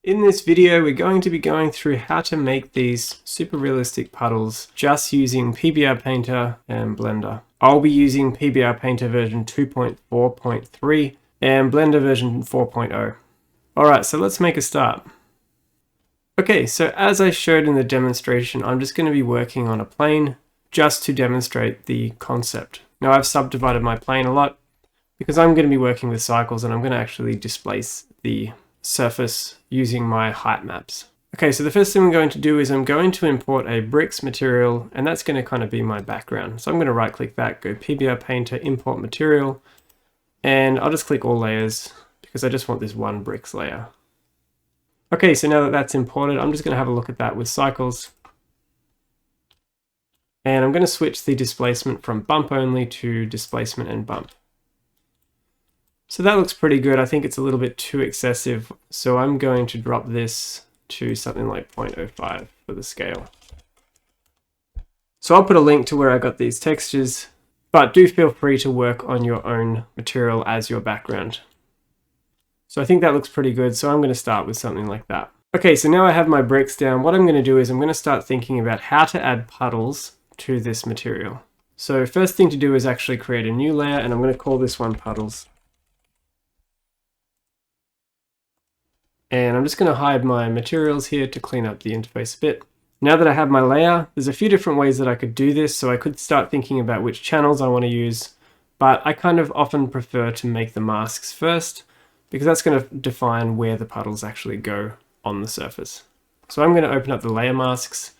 In this video, we're going to be going through how to make these super realistic puddles just using PBR Painter and Blender. I'll be using PBR Painter version 2.4.3 and Blender version 4.0. Alright, so let's make a start. Okay, so as I showed in the demonstration, I'm just going to be working on a plane just to demonstrate the concept. Now I've subdivided my plane a lot because I'm going to be working with cycles and I'm going to actually displace the surface using my height maps. Okay, so the first thing I'm going to do is I'm going to import a bricks material, and that's going to kind of be my background. So I'm going to right click that, go PBR Painter, import material, and I'll just click all layers because I just want this one bricks layer. Okay, so now that that's imported, I'm just going to have a look at that with cycles. And I'm going to switch the displacement from bump only to displacement and bump. So that looks pretty good. I think it's a little bit too excessive. So I'm going to drop this to something like 0.05 for the scale. So I'll put a link to where I got these textures, but do feel free to work on your own material as your background. So I think that looks pretty good. So I'm going to start with something like that. Okay, so now I have my bricks down. What I'm going to do is I'm going to start thinking about how to add puddles to this material. So first thing to do is actually create a new layer, and I'm going to call this one puddles. And I'm just going to hide my materials here to clean up the interface a bit. Now that I have my layer, there's a few different ways that I could do this. So I could start thinking about which channels I want to use, but I kind of often prefer to make the masks first because that's going to define where the puddles actually go on the surface. So I'm going to open up the layer masks.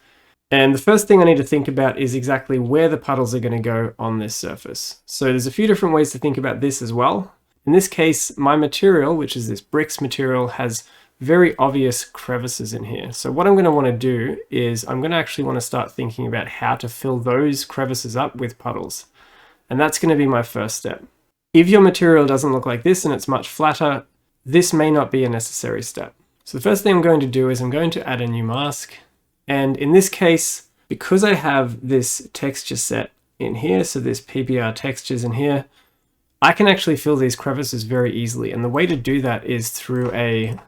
And the first thing I need to think about is exactly where the puddles are going to go on this surface. So there's a few different ways to think about this as well. In this case, my material, which is this bricks material, has very obvious crevices in here. So what I'm going to want to do is I'm going to actually want to start thinking about how to fill those crevices up with puddles. And that's going to be my first step. If your material doesn't look like this and it's much flatter, this may not be a necessary step. So the first thing I'm going to do is I'm going to add a new mask. And in this case, because I have this texture set in here, so this PBR textures in here, I can actually fill these crevices very easily. And the way to do that is through a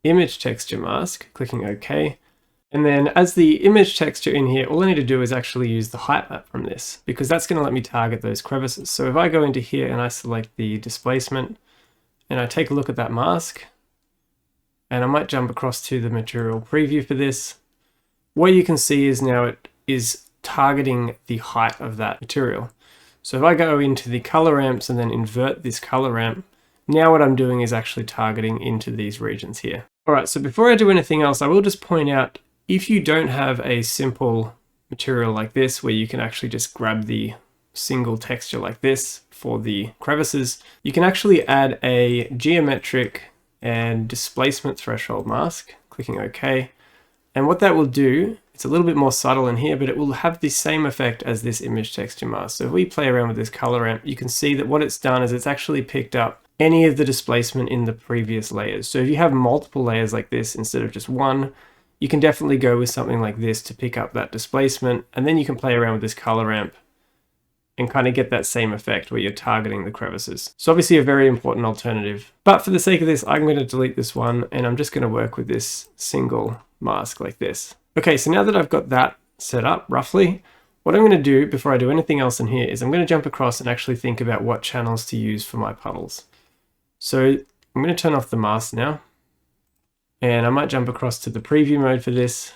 image texture mask, clicking OK. And then as the image texture in here, all I need to do is actually use the height map from this, because that's going to let me target those crevices. So if I go into here and I select the displacement and I take a look at that mask, and I might jump across to the material preview for this, what you can see is now it is targeting the height of that material. So if I go into the color ramps and then invert this color ramp, now what I'm doing is actually targeting into these regions here. All right, so before I do anything else, I will just point out, if you don't have a simple material like this, where you can actually just grab the single texture like this for the crevices, you can actually add a geometric and displacement threshold mask, clicking OK. And what that will do, it's a little bit more subtle in here, but it will have the same effect as this image texture mask. So if we play around with this color ramp, you can see that what it's done is it's actually picked up any of the displacement in the previous layers. So if you have multiple layers like this instead of just one, you can definitely go with something like this to pick up that displacement, and then you can play around with this color ramp and kind of get that same effect where you're targeting the crevices. So obviously a very important alternative. But for the sake of this, I'm going to delete this one, and I'm just going to work with this single mask like this. Okay, so now that I've got that set up roughly, what I'm going to do before I do anything else in here is I'm going to jump across and actually think about what channels to use for my puddles. So I'm going to turn off the mask now, and I might jump across to the preview mode for this.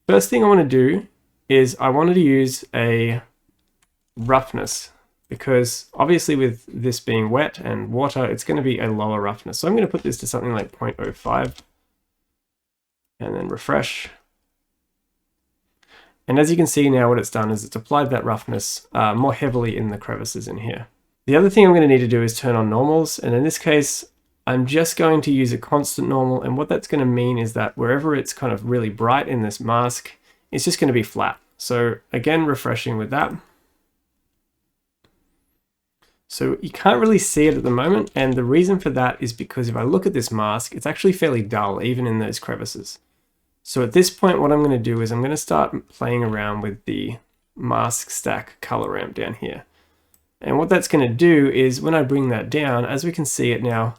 First thing I want to do is I wanted to use a roughness, because obviously with this being wet and water, it's going to be a lower roughness. So I'm going to put this to something like 0.05 and then refresh. And as you can see now, what it's done is it's applied that roughness more heavily in the crevices in here. The other thing I'm going to need to do is turn on normals, and in this case I'm just going to use a constant normal, and what that's going to mean is that wherever it's kind of really bright in this mask, it's just going to be flat. So again, refreshing with that. So you can't really see it at the moment, and the reason for that is because if I look at this mask, it's actually fairly dull even in those crevices. So at this point, what I'm going to do is I'm going to start playing around with the mask stack color ramp down here. And what that's going to do is when I bring that down, as we can see it now,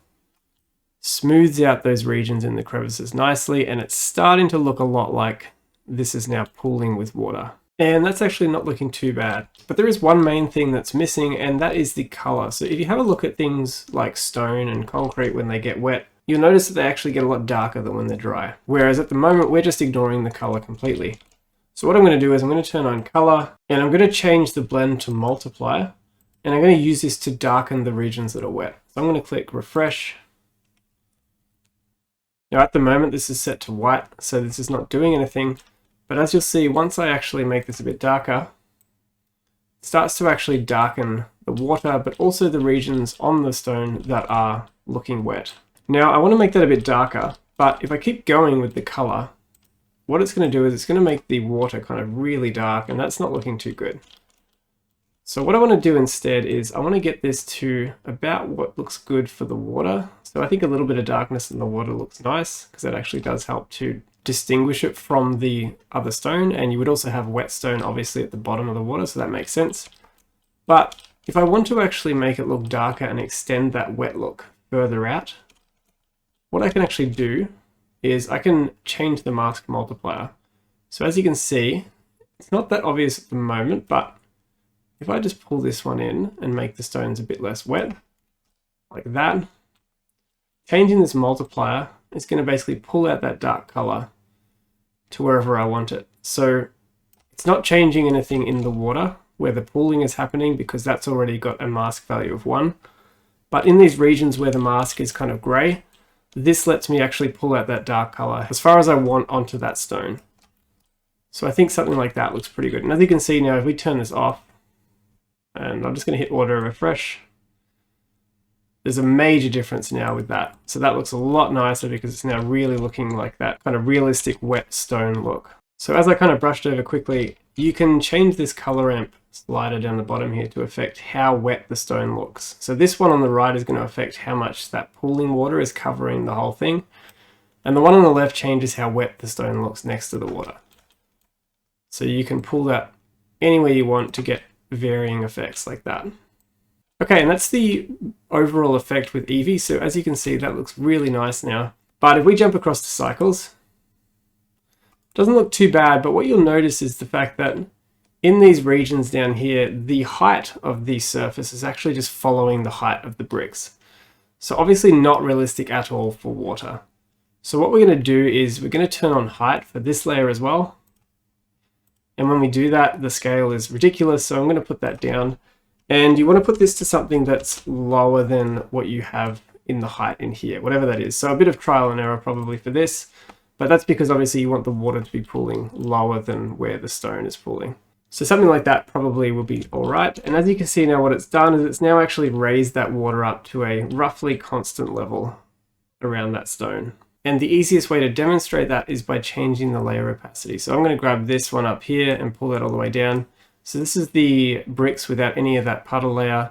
smooths out those regions in the crevices nicely, and it's starting to look a lot like this is now pooling with water. And that's actually not looking too bad. But there is one main thing that's missing, and that is the color. So if you have a look at things like stone and concrete when they get wet, you'll notice that they actually get a lot darker than when they're dry. Whereas at the moment, we're just ignoring the color completely. So what I'm going to do is I'm going to turn on color, and I'm going to change the blend to multiplier, and I'm going to use this to darken the regions that are wet. So I'm going to click refresh. Now at the moment, this is set to white, so this is not doing anything. But as you'll see, once I actually make this a bit darker, it starts to actually darken the water, but also the regions on the stone that are looking wet. Now I want to make that a bit darker, but if I keep going with the color, what it's going to do is it's going to make the water kind of really dark, and that's not looking too good. So what I want to do instead is I want to get this to about what looks good for the water. So I think a little bit of darkness in the water looks nice, because that actually does help to distinguish it from the other stone. And you would also have wet stone obviously at the bottom of the water, so that makes sense. But if I want to actually make it look darker and extend that wet look further out, what I can actually do is I can change the mask multiplier. So as you can see, it's not that obvious at the moment, but if I just pull this one in and make the stones a bit less wet, like that, changing this multiplier is going to basically pull out that dark color to wherever I want it. So it's not changing anything in the water where the pooling is happening, because that's already got a mask value of 1. But in these regions where the mask is kind of gray, this lets me actually pull out that dark color as far as I want onto that stone. So I think something like that looks pretty good. And as you can see now, if we turn this off, and I'm just going to hit auto refresh, there's a major difference now with that. So that looks a lot nicer because it's now really looking like that kind of realistic wet stone look. So as I kind of brushed over quickly, you can change this color ramp slider down the bottom here to affect how wet the stone looks. So this one on the right is going to affect how much that pooling water is covering the whole thing. And the one on the left changes how wet the stone looks next to the water. So you can pull that anywhere you want to get varying effects like that. Okay, and that's the overall effect with Eevee. So as you can see, that looks really nice now. But if we jump across to cycles, it doesn't look too bad, but what you'll notice is the fact that in these regions down here, the height of the surface is actually just following the height of the bricks. So obviously not realistic at all for water. So what we're going to do is we're going to turn on height for this layer as well. And when we do that, the scale is ridiculous, so I'm going to put that down. And you want to put this to something that's lower than what you have in the height in here, whatever that is. So a bit of trial and error probably for this, but that's because obviously you want the water to be pooling lower than where the stone is pooling. So something like that probably will be all right. And as you can see now, what it's done is it's now actually raised that water up to a roughly constant level around that stone. And the easiest way to demonstrate that is by changing the layer opacity. So I'm going to grab this one up here and pull that all the way down. So this is the bricks without any of that puddle layer.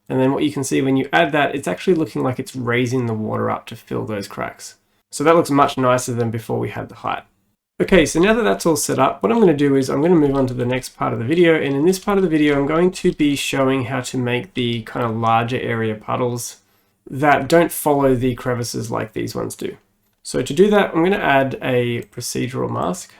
And then what you can see when you add that, it's actually looking like it's raising the water up to fill those cracks. So that looks much nicer than before we had the height. Okay, so now that that's all set up, what I'm going to do is I'm going to move on to the next part of the video. And in this part of the video, I'm going to be showing how to make the kind of larger area puddles that don't follow the crevices like these ones do. So to do that, I'm going to add a procedural mask.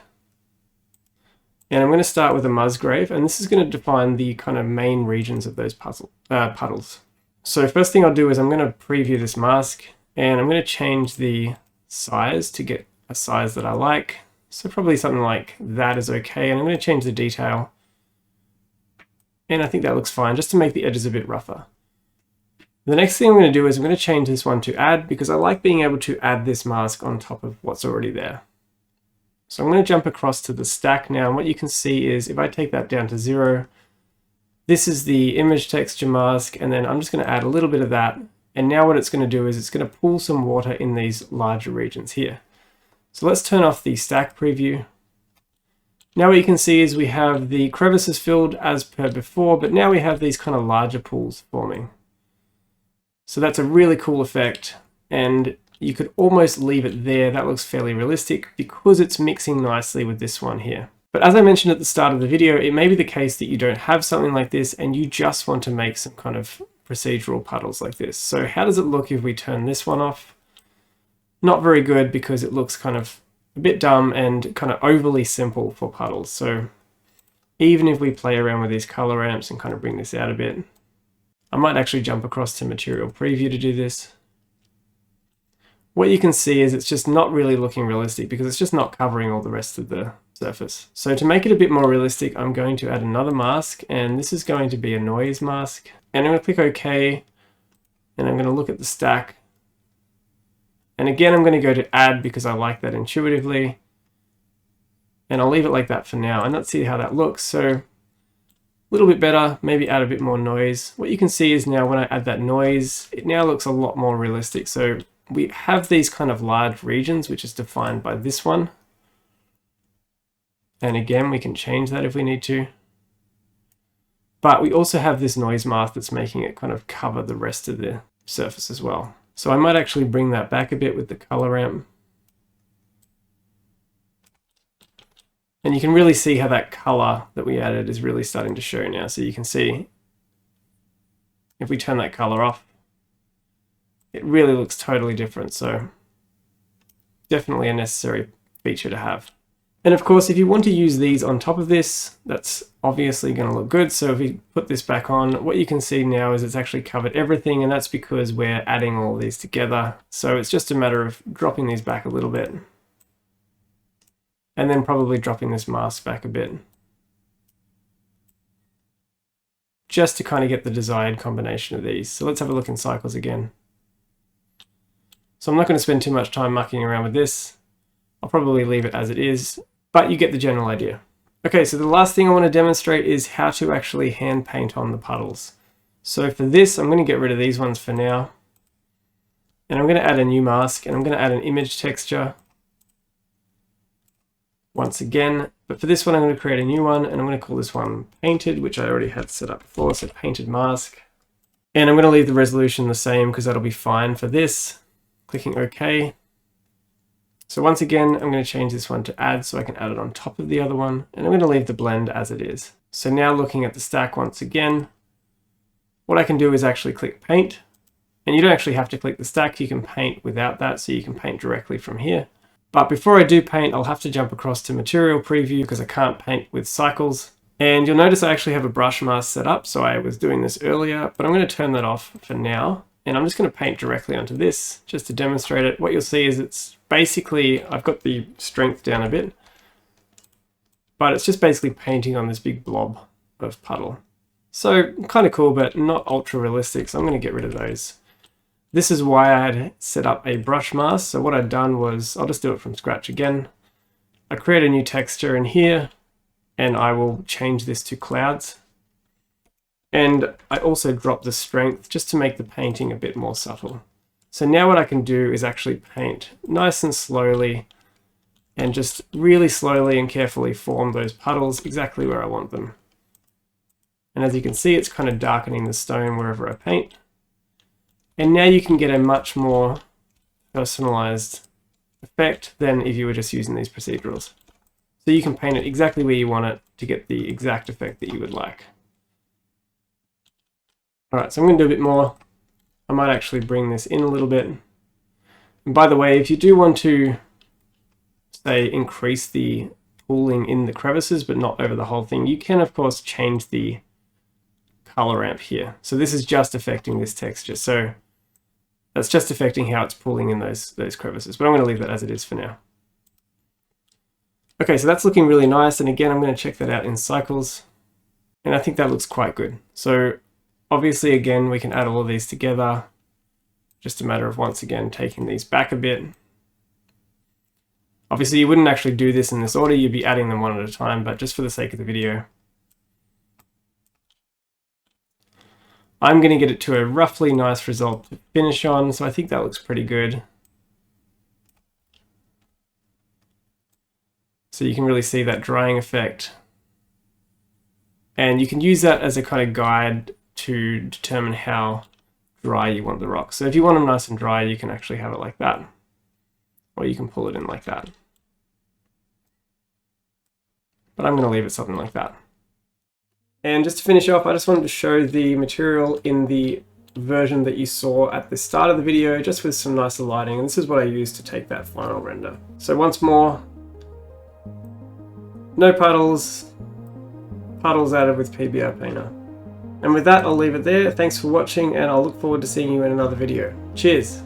And I'm going to start with a Musgrave, and this is going to define the kind of main regions of those puddles. So first thing I'll do is I'm going to preview this mask, and I'm going to change the size to get a size that I like. So probably something like that is okay, and I'm going to change the detail. And I think that looks fine, just to make the edges a bit rougher. The next thing I'm going to do is I'm going to change this one to add, because I like being able to add this mask on top of what's already there. So I'm going to jump across to the stack now, and what you can see is if I take that down to 0, this is the image texture mask, and then I'm just going to add a little bit of that. And now what it's going to do is it's going to pull some water in these larger regions here. So let's turn off the stack preview. Now what you can see is we have the crevices filled as per before, but now we have these kind of larger pools forming. So that's a really cool effect, and you could almost leave it there. That looks fairly realistic because it's mixing nicely with this one here. But as I mentioned at the start of the video, it may be the case that you don't have something like this and you just want to make some kind of procedural puddles like this. So how does it look if we turn this one off? not very good because it looks kind of a bit dumb and kind of overly simple for puddles. So even if we play around with these color ramps and kind of bring this out a bit, I might actually jump across to Material Preview to do this. What you can see is it's just not really looking realistic because it's just not covering all the rest of the surface. So to make it a bit more realistic, I'm going to add another mask, and this is going to be a noise mask. And I'm going to click OK, and I'm going to look at the stack. And again, I'm going to go to add because I like that intuitively. And I'll leave it like that for now, and let's see how that looks. So a little bit better, maybe add a bit more noise. What you can see is now when I add that noise, it now looks a lot more realistic. So we have these kind of large regions, which is defined by this one. And again, we can change that if we need to. But we also have this noise mask that's making it kind of cover the rest of the surface as well. So I might actually bring that back a bit with the color ramp. And you can really see how that color that we added is really starting to show now. So you can see if we turn that color off, it really looks totally different. So definitely a necessary feature to have. And of course, if you want to use these on top of this, that's obviously going to look good. So if we put this back on, what you can see now is it's actually covered everything, and that's because we're adding all of these together. So it's just a matter of dropping these back a little bit, and then probably dropping this mask back a bit, just to kind of get the desired combination of these. So let's have a look in cycles again. So I'm not going to spend too much time mucking around with this. I'll probably leave it as it is, but you get the general idea. Okay, so the last thing I want to demonstrate is how to actually hand paint on the puddles. So for this, I'm going to get rid of these ones for now. And I'm going to add a new mask, and I'm going to add an image texture once again. But for this one, I'm going to create a new one, and I'm going to call this one Painted, which I already had set up before, so Painted Mask. And I'm going to leave the resolution the same because that'll be fine for this. Clicking OK. So once again, I'm going to change this one to add so I can add it on top of the other one, and I'm going to leave the blend as it is. So now looking at the stack once again, what I can do is actually click paint, and you don't actually have to click the stack, you can paint without that, so you can paint directly from here. But before I do paint, I'll have to jump across to Material Preview because I can't paint with cycles. And you'll notice I actually have a brush mask set up, so I was doing this earlier, but I'm going to turn that off for now. And I'm just going to paint directly onto this just to demonstrate it. What you'll see is it's basically, I've got the strength down a bit, but it's just basically painting on this big blob of puddle. So kind of cool, but not ultra realistic. So I'm going to get rid of those. This is why I had set up a brush mask. So what I'd done was, I'll just do it from scratch again. I create a new texture in here, and I will change this to clouds. And I also drop the strength just to make the painting a bit more subtle. So now what I can do is actually paint nice and slowly, and just really slowly and carefully form those puddles exactly where I want them. And as you can see, it's kind of darkening the stone wherever I paint. And now you can get a much more personalized effect than if you were just using these procedurals. So you can paint it exactly where you want it to get the exact effect that you would like. All right, so I'm going to do a bit more. I might actually bring this in a little bit. And by the way, if you do want to, say, increase the pooling in the crevices, but not over the whole thing, you can, of course, change the color ramp here. So this is just affecting this texture. So that's just affecting how it's pooling in those crevices. But I'm going to leave that as it is for now. Okay, so that's looking really nice. And again, I'm going to check that out in cycles. And I think that looks quite good. So obviously, again, we can add all of these together. Just a matter of, once again, taking these back a bit. Obviously, you wouldn't actually do this in this order. You'd be adding them one at a time, but just for the sake of the video, I'm going to get it to a roughly nice result to finish on. So I think that looks pretty good. So you can really see that drying effect. And you can use that as a kind of guide to determine how dry you want the rock. So if you want them nice and dry, you can actually have it like that, or you can pull it in like that. But I'm going to leave it something like that. And just to finish off, I just wanted to show the material in the version that you saw at the start of the video, just with some nicer lighting, and this is what I used to take that final render. So once more, no puddles, puddles added with PBR Painter. And with that, I'll leave it there. Thanks for watching, and I'll look forward to seeing you in another video. Cheers!